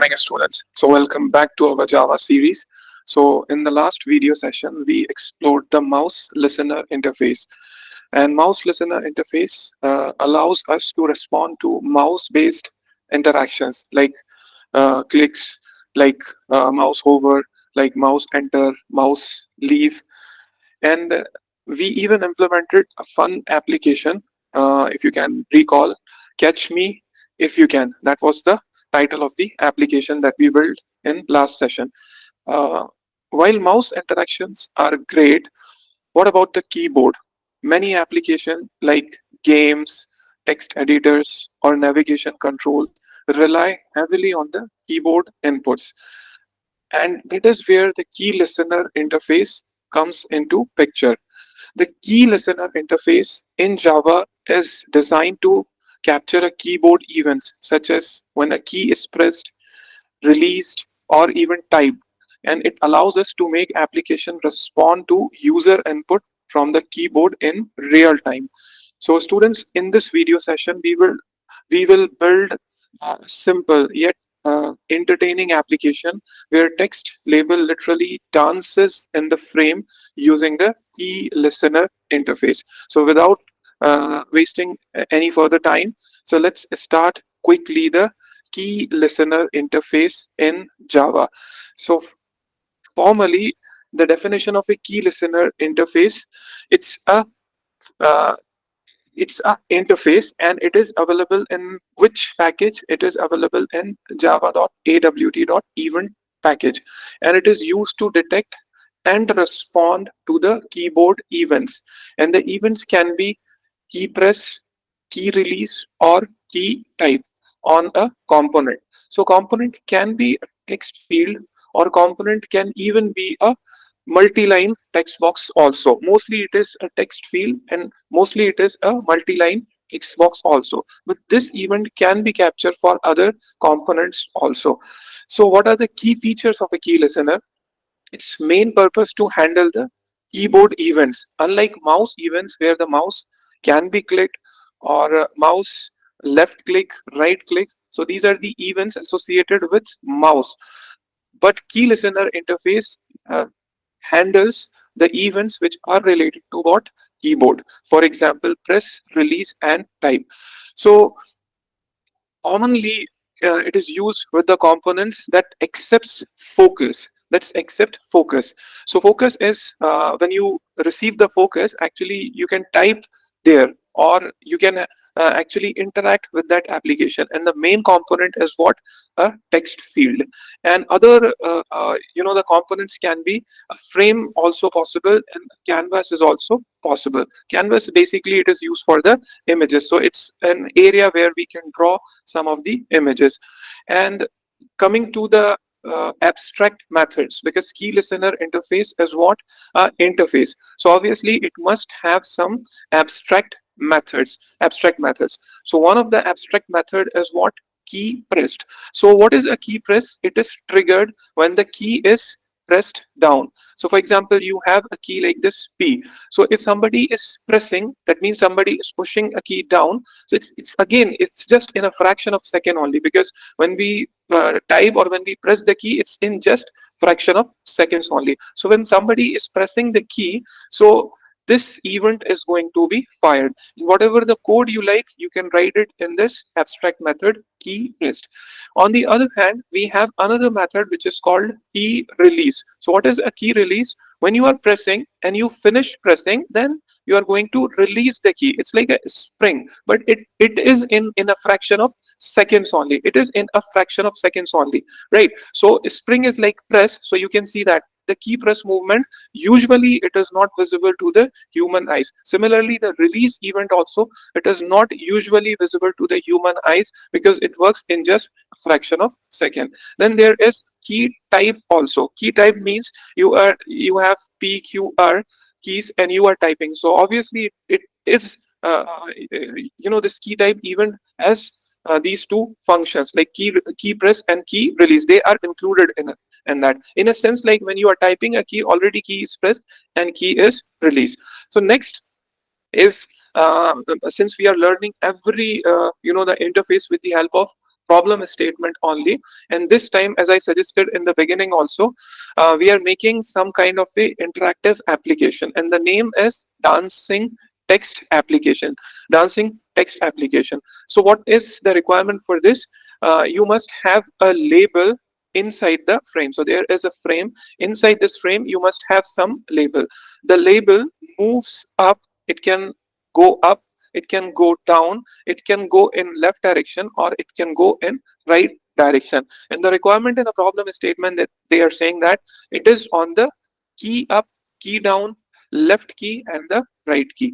morning, students. So welcome back to our Java series. So in the last video session, we explored the mouse listener interface. And mouse listener interface allows us to respond to mouse-based interactions like clicks, like mouse hover, like mouse enter, mouse leave. And we even implemented a fun application, if you can recall, Catch Me If You Can. That was the title of the application that we built in last session. Uh, while mouse interactions are great, what about the keyboard? Many applications like games, text editors, or navigation control rely heavily on the keyboard inputs. And that is where the key listener interface comes into picture. The key listener interface in Java is designed to capture a keyboard events such as when a key is pressed, released, or even typed. And it allows us to make application respond to user input from the keyboard in real time. So students, in this video session, we will build a simple yet entertaining application where text label literally dances in the frame using the key listener interface. So without wasting any further time, so let's start quickly the key listener interface in Java. So formally, the definition of a key listener interface, it's a uh, it's a interface, and it is available in which package? It is available in java.awt.event package, and it is used to detect and respond to the keyboard events. And the events can be key press, key release, or key type on a component. So component can be a text field, or component can even be a multi-line text box also. Mostly it is a text field, and mostly it is a multi-line text box also. But this event can be captured for other components also. So what are the key features of a key listener? Its main purpose to handle the keyboard events. Unlike mouse events where the mouse can be clicked, or mouse left click, right click. So these are the events associated with mouse. But key listener interface handles the events which are related to what? Keyboard. For example, press, release, and type. So commonly it is used with the components that accepts focus. Let's accept focus. So focus is when you receive the focus, actually you can type there, or you can actually interact with that application. And the main component is what? A text field. And other the components can be a frame also possible, and canvas is also possible. Canvas, basically it is used for the images, so it's an area where we can draw some of the images. And coming to the abstract methods, because key listener interface is what? Interface. So obviously it must have some abstract methods. So one of the abstract method is what? Key pressed. So what is a key press? It is triggered when the key is pressed down. So for example, you have a key like this P. So if somebody is pressing, that means somebody is pushing a key down. So it's just in a fraction of second only, because when we type or when we press the key, it's in just fraction of seconds only. So when somebody is pressing the key, so this event is going to be fired. Whatever the code you like, you can write it in this abstract method, key pressed. On the other hand, we have another method which is called key release. So what is a key release? When you are pressing and you finish pressing, then you are going to release the key. It's like a spring, but it is in a fraction of seconds only. It is in a fraction of seconds only, right? So spring is like press, so you can see that the key press movement, usually it is not visible to the human eyes. Similarly, the release event also, it is not usually visible to the human eyes, because it works in just a fraction of second. Then there is key type also. Key type means you have P, Q, R keys and you are typing. So obviously it is this key type event has these two functions, like key press and key release. They are included in that, in a sense, like when you are typing a key, already key is pressed and key is released. So next is since we are learning every the interface with the help of problem statement only. And this time, as I suggested in the beginning also, we are making some kind of a interactive application, and the name is dancing text application. Dancing text application. So what is the requirement for this? You must have a label inside the frame. So there is a frame. Inside this frame you must have some label. The label moves up. It can go up, it can go down, it can go in left direction, or it can go in right direction. And the requirement in the problem statement, that they are saying that it is on the key up, key down, left key, and the right key.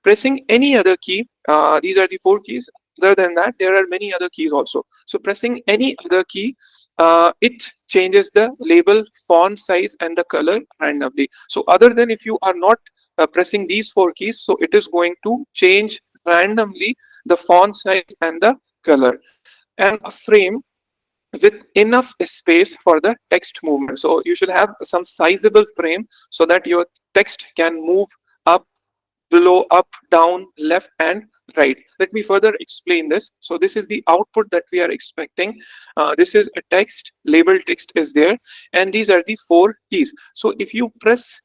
Pressing any other key, these are the four keys. Other than that, there are many other keys also. So pressing any other key, it changes the label font size and the color randomly. So other than if you are not pressing these four keys, so it is going to change randomly the font size and the color. And a frame with enough space for the text movement. So you should have some sizable frame so that your text can move up, below, up, down, left, and right. Let me further explain this. So this is the output that we are expecting. This is a text, label text is there, and these are the four keys. So if you press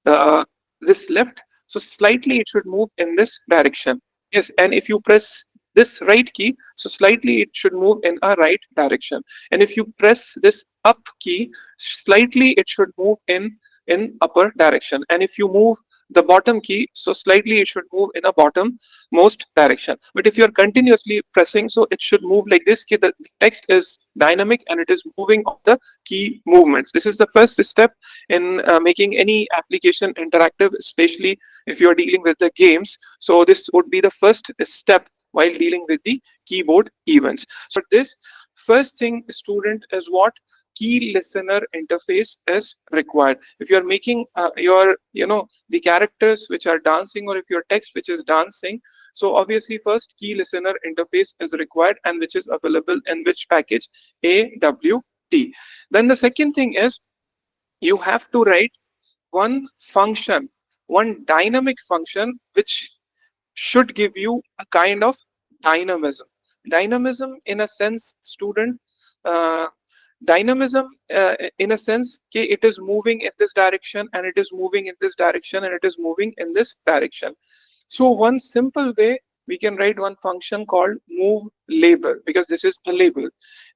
uh, this left, so slightly it should move in this direction. Yes, and if you press this right key, so slightly it should move in a right direction. And if you press this up key, slightly it should move in upper direction. And if you move the bottom key, so slightly it should move in a bottom most direction. But if you are continuously pressing, so it should move like this. The text is dynamic and it is moving on the key movements. This is the first step in making any application interactive, especially if you are dealing with the games. So this would be the first step while dealing with the keyboard events. So this first thing, student, is what key listener interface is required. If you are making your the characters which are dancing, or if your text which is dancing, so obviously first key listener interface is required, and which is available in which package? AWT. Then the second thing is, you have to write one function, one dynamic function, which should give you a kind of dynamism. Dynamism in a sense, student, uh, dynamism in a sense, okay, it is moving in this direction, and it is moving in this direction, and it is moving in this direction. So one simple way, we can write one function called move label, because this is a label.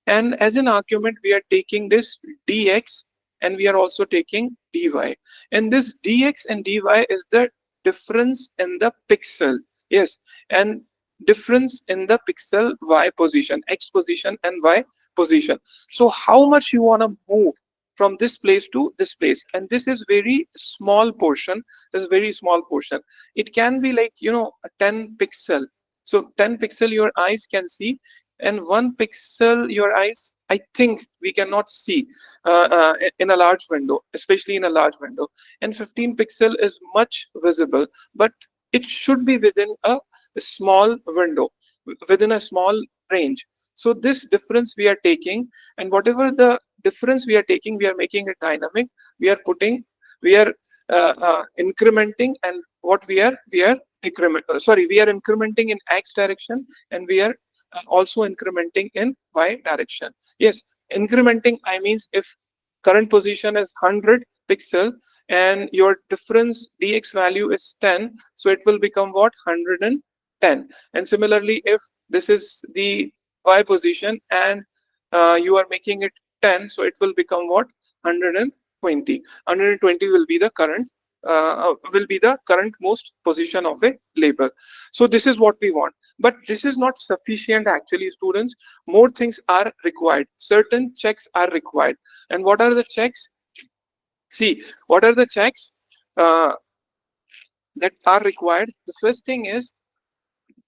And as an argument, we are taking this dx, and we are also taking dy. And this dx and dy is the difference in the pixel. Yes, and difference in the pixel y position, x position and y position. So how much you want to move from this place to this place, and this is very small portion. This is very small portion. It can be like a 10 pixel. So 10 pixel your eyes can see, and 1 pixel your eyes, I think, we cannot see in a large window, especially in a large window. And 15 pixel is much visible, but it should be within a small window, within a small range. So this difference we are taking, and whatever the difference we are taking, we are making it dynamic. We are putting, we are incrementing, and what we are decrement. Sorry, we are incrementing in x direction, and we are also incrementing in y direction. Yes, incrementing, I means if current position is 100 pixel and your difference dx value is 10, so it will become what? 110. And similarly, if this is the y position and you are making it 10, so it will become what? 120. 120 will be the current most position of a label. So this is what we want. But this is not sufficient actually, students. More things are required. Certain checks are required. And what are the checks? See, what are the checks that are required? The first thing is,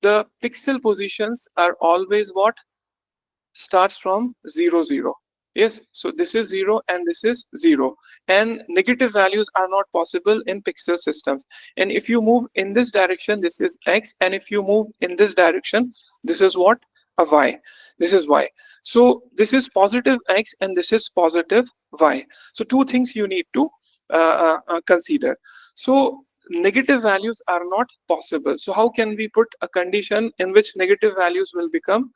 the pixel positions are always what? Starts from 0 0. Yes, so this is 0 and this is 0, and negative values are not possible in pixel systems. And if you move in this direction, this is x, and if you move in this direction, this is what? A y. This is y. So this is positive x and this is positive y. So two things you need to consider. So negative values are not possible. So how can we put a condition in which negative values will become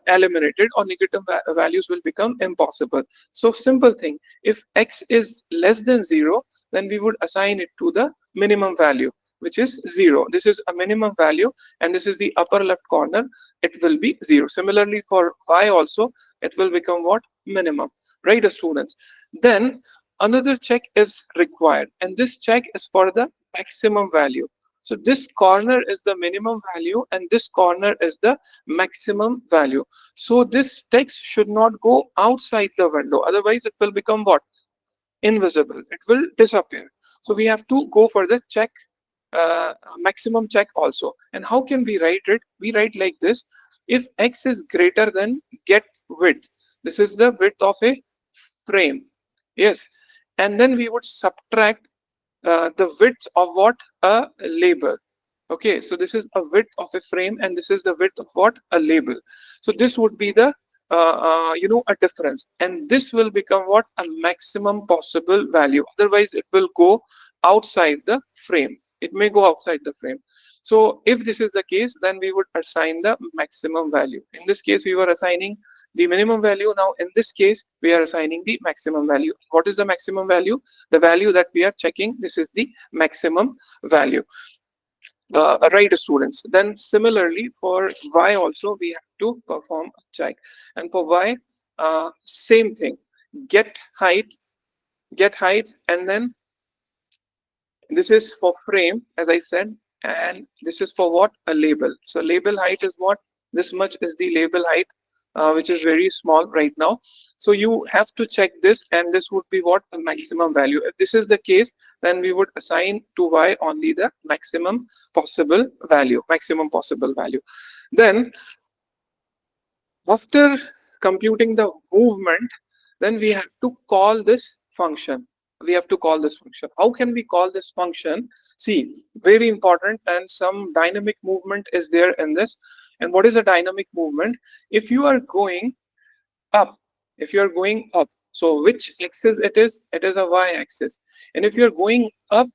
eliminated, or negative values will become impossible. So simple thing, if x is less than 0, then we would assign it to the minimum value, which is 0. This is a minimum value, and this is the upper left corner, it will be 0. Similarly for y also, it will become what? Minimum, right, students? Then another check is required, and this check is for the maximum value. So this corner is the minimum value and this corner is the maximum value. So this text should not go outside the window, otherwise it will become what? Invisible, it will disappear. So we have to go for the check, maximum check also. And how can we write it? We write like this: if x is greater than get width, this is the width of a frame, yes, and then we would subtract the width of what? A label. Okay, so this is a width of a frame and this is the width of what? A label. So this would be the a difference, and this will become what? A maximum possible value, otherwise it will go outside the frame, it may go outside the frame. So if this is the case, then we would assign the maximum value. In this case we were assigning the minimum value, now in this case we are assigning the maximum value. What is the maximum value? The value that we are checking, this is the maximum value. Right, students? Then similarly for y also we have to perform a check, and for y, same thing, get height, and then this is for frame, as I said, and this is for what? A label. So label height is what? This much is the label height, which is very small right now. So you have to check this, and this would be what? A maximum value. If this is the case, then we would assign to y only the maximum possible value, Then after computing the movement, then we have to call this function. How can we call this function? See, very important, and some dynamic movement is there in this. And what is a dynamic movement? If you are going up, so which axis it is? It is a y-axis. And if you're going up,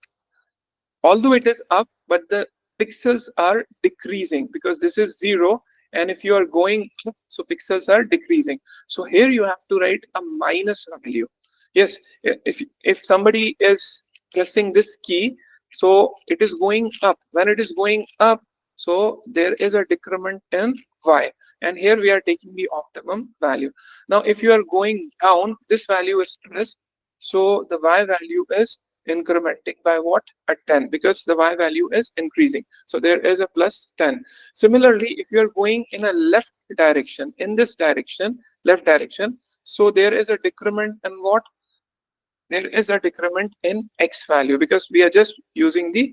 although it is up, but the pixels are decreasing because this is 0, and if you are going up, so pixels are decreasing. So here you have to write a minus value. Yes, if somebody is pressing this key, so it is going up. When it is going up, so there is a decrement in y, and here we are taking the optimum value. Now if you are going down, this value is pressed, so the y value is incrementing by what? At 10, because the y value is increasing, so there is a plus 10. Similarly, if you are going in a left direction, in this direction, left direction, so there is a decrement in what? There is a decrement in x value, because we are just using the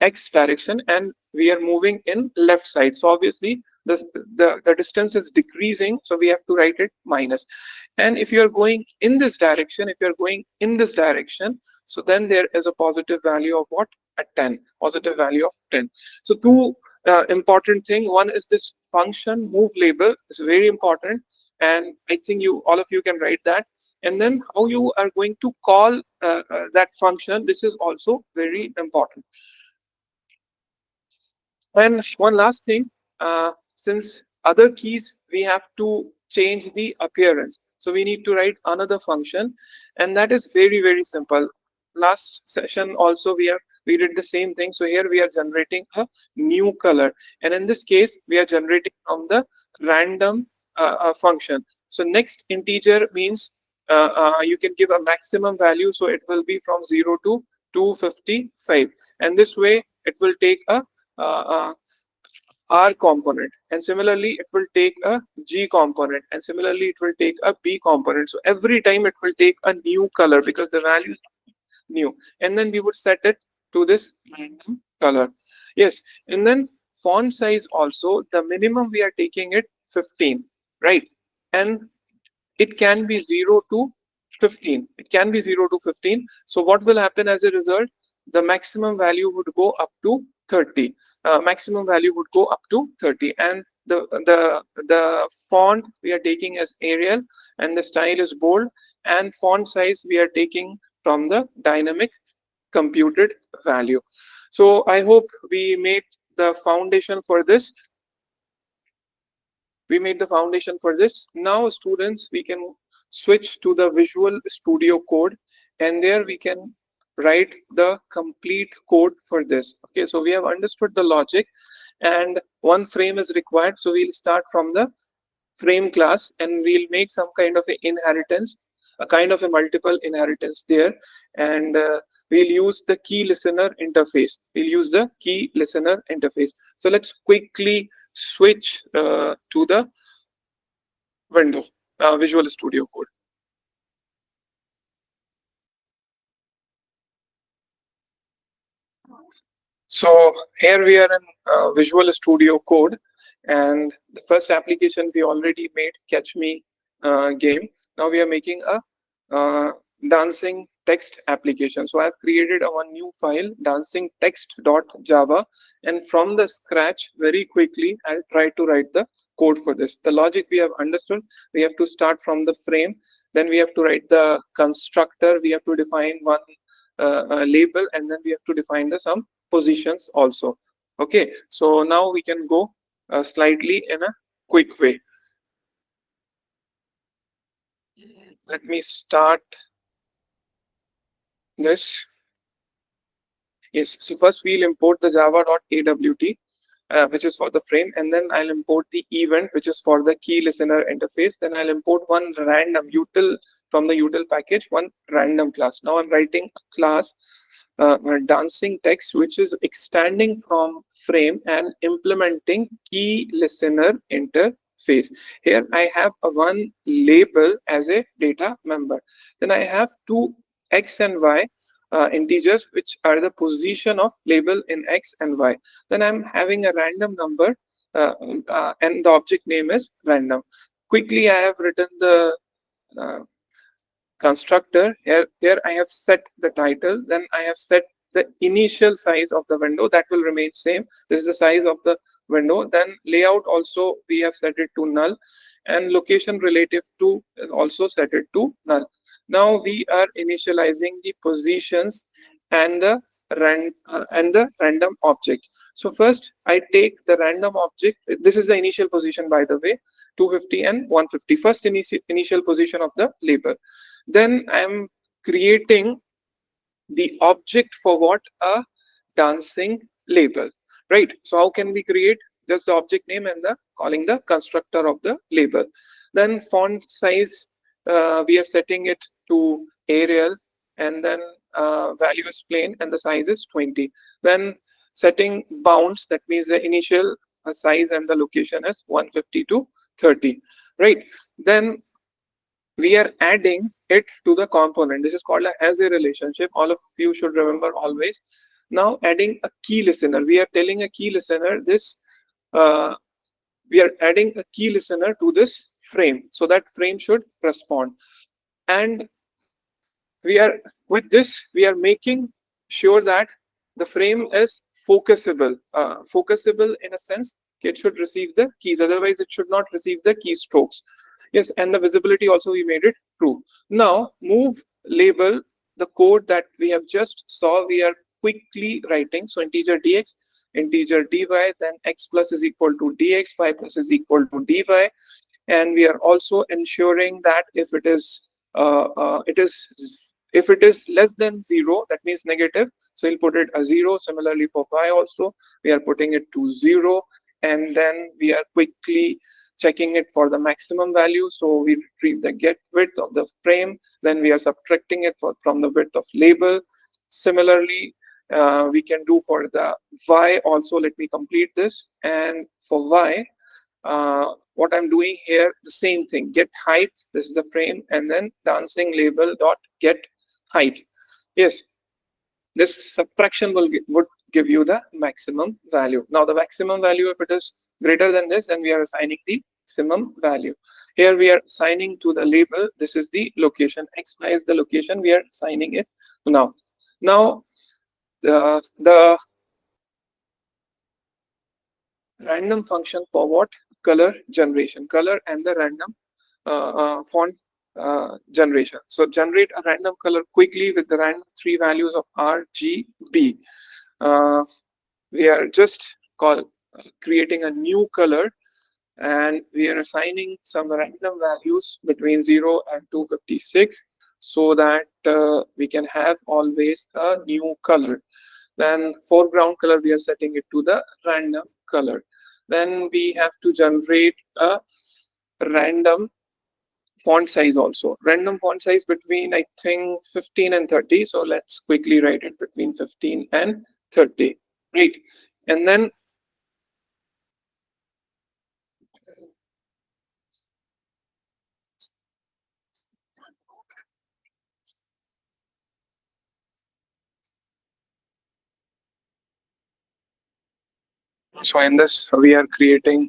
x direction and we are moving in left side, so obviously the distance is decreasing, so we have to write it minus. And if you are going in this direction, so then there is a positive value of what? At 10, positive value of 10. So two important thing, one is this function move label is very important, and I think all of you can write that. And then how you are going to call that function, this is also very important. And one last thing, since other keys we have to change the appearance, so we need to write another function, and that is very simple. Last session also we did the same thing. So here we are generating a new color, and in this case we are generating from the random function. So next integer means you can give a maximum value, so it will be from 0 to 255, and this way it will take a R component, and similarly it will take a G component, and similarly it will take a B component. So every time it will take a new color because the value is new, and then we would set it to this random color. Yes, and then font size also, the minimum we are taking it 15, right? And it can be 0 to 15. So what will happen as a result? The maximum value would go up to 30. And the font we are taking as Arial, and the style is bold, and font size we are taking from the dynamic computed value. So I hope we made the foundation for this. We made the foundation for this. Now students, we can switch to the Visual Studio Code, and there we can write the complete code for this. Okay, so we have understood the logic, and one frame is required, so we'll start from the frame class, and we'll make some kind of a inheritance, a kind of a multiple inheritance there. And we'll use the key listener interface. We'll use the key listener interface. So let's quickly switch to the window, Visual Studio Code. So here we are in Visual Studio Code, and the first application we already made, Catch Me game. Now we are making a dancing text application. So I've created a one new file, dancingtext.java, and from the scratch, very quickly, I'll try to write the code for this. The logic we have understood. We have to start from the frame, then we have to write the constructor, we have to define one label, and then we have to define the some positions also. Okay, so now we can go slightly in a quick way. Let me start this. Yes, so first we'll import the java.awt, which is for the frame, and then I'll import the event, which is for the key listener interface. Then I'll import one random util from the util package, one random class. Now I'm writing a class, dancing text, which is extending from frame and implementing key listener interface. Here I have a one label as a data member. Then I have two x and y integers, which are the position of label in x and y. Then I'm having a random number, and the object name is random. Quickly, I have written the constructor. Here I have set the title, then I have set the initial size of the window, that will remain same. This is the size of the window. Then layout also we have set it to null, and location relative to also set it to null. Now we are initializing the positions and the random object. So first I take the random object. This is the initial position, by the way, 250 and 150. First initial position of the label. Then I am creating the object for what? A dancing label, right? So how can we create? Just the object name and the calling the constructor of the label. Then font size, we are setting it to Arial, and then value is plain, and the size is 20. Then setting bounds, that means the initial size and the location is 150 to 30, right? Then we are adding it to the component. This is called as a relationship. All of you should remember always. Now adding a key listener. We are telling a key listener this. We are adding a key listener to this frame, so that frame should respond. And we are, with this, we are making sure that the frame is focusable. Focusable in a sense, it should receive the keys. Otherwise, it should not receive the keystrokes. Yes, and the visibility also we made it true. Now move label, the code that we have just saw, we are quickly writing. So integer dx, integer dy, then x plus is equal to dx, y plus is equal to dy, and we are also ensuring that if it is if it is less than 0, that means negative, so we'll put it a 0. Similarly for y also, we are putting it to 0, and then we are quickly checking it for the maximum value. So we retrieve the get width of the frame, then we are subtracting it from the width of label. Similarly, we can do for the y also. Let me complete this. And for y, what I'm doing here, the same thing, get height, this is the frame, and then dancing label dot get height. Yes, this subtraction would give you the maximum value. Now the maximum value, if it is greater than this, then we are assigning the maximum value. Here we are assigning to the label, this is the location, xy is the location, we are assigning it now. Now the random function for what? Color generation, color and the random font generation. So generate a random color quickly with the random 3 values of RGB. We are just creating a new color, and we are assigning some random values between 0 and 256 so that we can have always a new color. Then foreground color, we are setting it to the random color. Then we have to generate a random font size also. Random font size between, I think, 15 and 30. So let's quickly write it between 15 and 30. Right. And then so in this, we are creating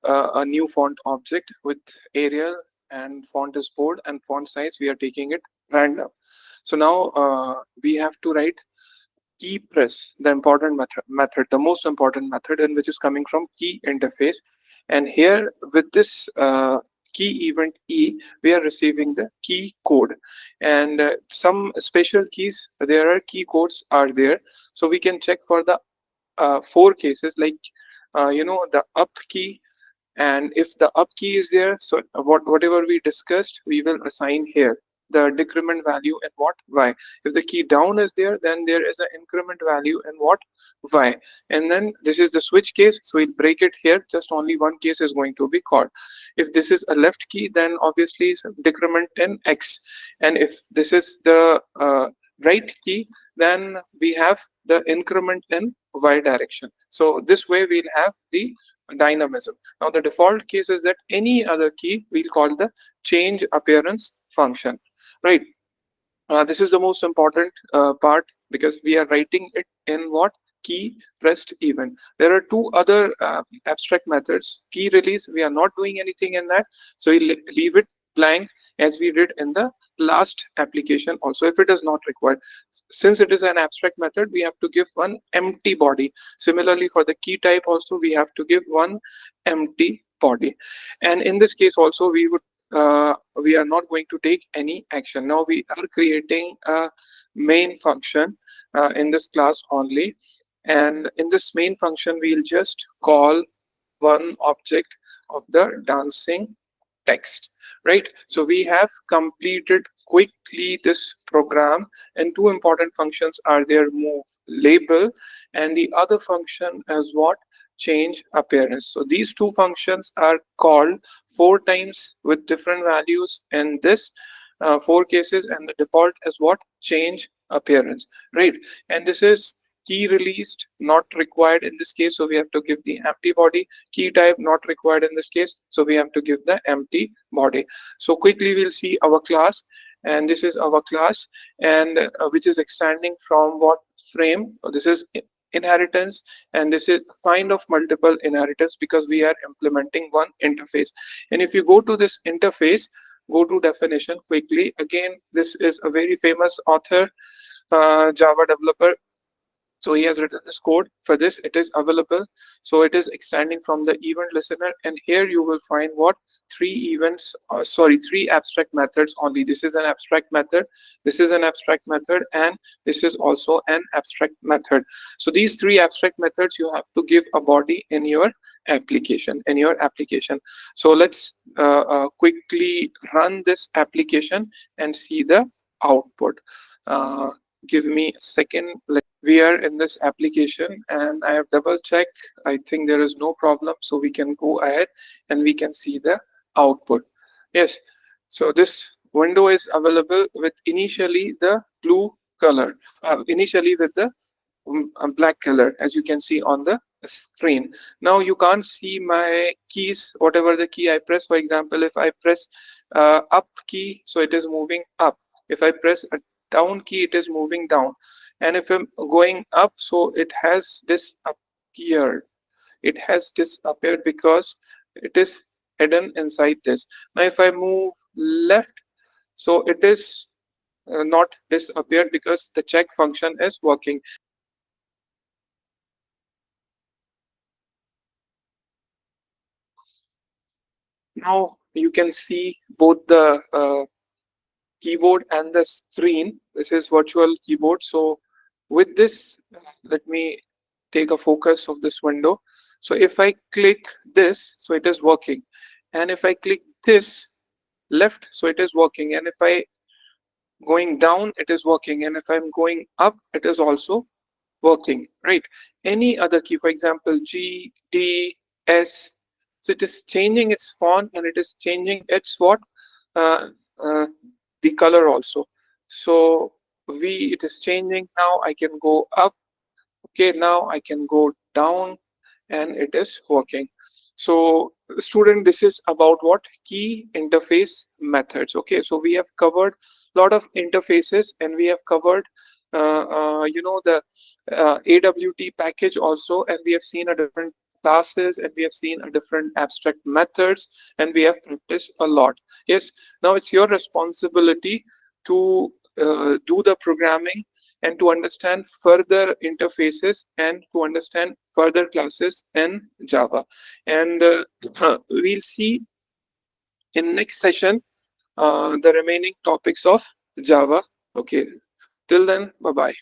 a new font object with Arial, and font is bold, and font size, we are taking it random. So now we have to write keyPress, the important method, the most important method, and which is coming from key interface. And here with this key event E, we are receiving the key code, and some special keys. There are key codes are there, so we can check for the four cases, like the up key, and if the up key is there, so whatever we discussed, we will assign here the decrement value and what y. If the key down is there, then there is an increment value and what y. And then this is the switch case, so we'll break it here. Just only one case is going to be called. If this is a left key, then obviously decrement in x. And if this is the right key, then we have the increment in y direction. So this way we'll have the dynamism. Now the default case is that any other key we'll call the change appearance function, right? This is the most important part, because we are writing it in what key pressed event. There are two other abstract methods. Key release, we are not doing anything in that, so we leave it blank as we did in the last application also, if it is not required. Since it is an abstract method, we have to give one empty body. Similarly, for the key type also, we have to give one empty body. And in this case also, we are not going to take any action. Now we are creating a main function in this class only, and in this main function we'll just call one object of the dancing text, right? So we have completed quickly this program, and two important functions are there: move label, and the other function is what? Change appearance. So these two functions are called four times with different values in this four cases, and the default is what? Change appearance, right? And this is key released, not required in this case, so we have to give the empty body. Key type, not required in this case, so we have to give the empty body. So quickly we'll see our class, and this is our class, and which is extending from what frame. This is inheritance, and this is kind of multiple inheritance, because we are implementing one interface. And if you go to this interface, go to definition quickly. Again, this is a very famous author, Java developer. So he has written this code. For this, it is available. So it is extending from the event listener, and here you will find what? Three abstract methods only. This is an abstract method, this is an abstract method, and this is also an abstract method. So these three abstract methods, you have to give a body in your application, So let's quickly run this application and see the output. Give me a second. We are in this application, and I have double checked. I think there is no problem, so we can go ahead and we can see the output. Yes, so this window is available with initially the blue color, initially with the black color, as you can see on the screen. Now you can't see my keys, whatever the key I press. For example, if I press up key, so it is moving up. If I press a down key, it is moving down. And if I'm going up, so it has disappeared. It has disappeared because it is hidden inside this. Now if I move left, so it is not disappeared, because the check function is working. Now you can see both the keyboard and the screen. This is virtual keyboard. So with this, let me take a focus of this window. So if I click this, so it is working, and if I click this left, so it is working, and if I going down, it is working, and if I'm going up, it is also working, right? Any other key, for example, G, D, S, so it is changing its font, and it is changing its what, uh, uh, the color also. So V, it is changing. Now I can go up. Okay, now I can go down, and it is working. So student, this is about what, key interface methods. Okay, so we have covered a lot of interfaces, and we have covered the AWT package also, and we have seen a different classes, and we have seen a different abstract methods, and we have practiced a lot. Yes, now it's your responsibility to do the programming, and to understand further interfaces, and to understand further classes in Java. And we'll see in next session the remaining topics of Java. Okay, till then, bye bye.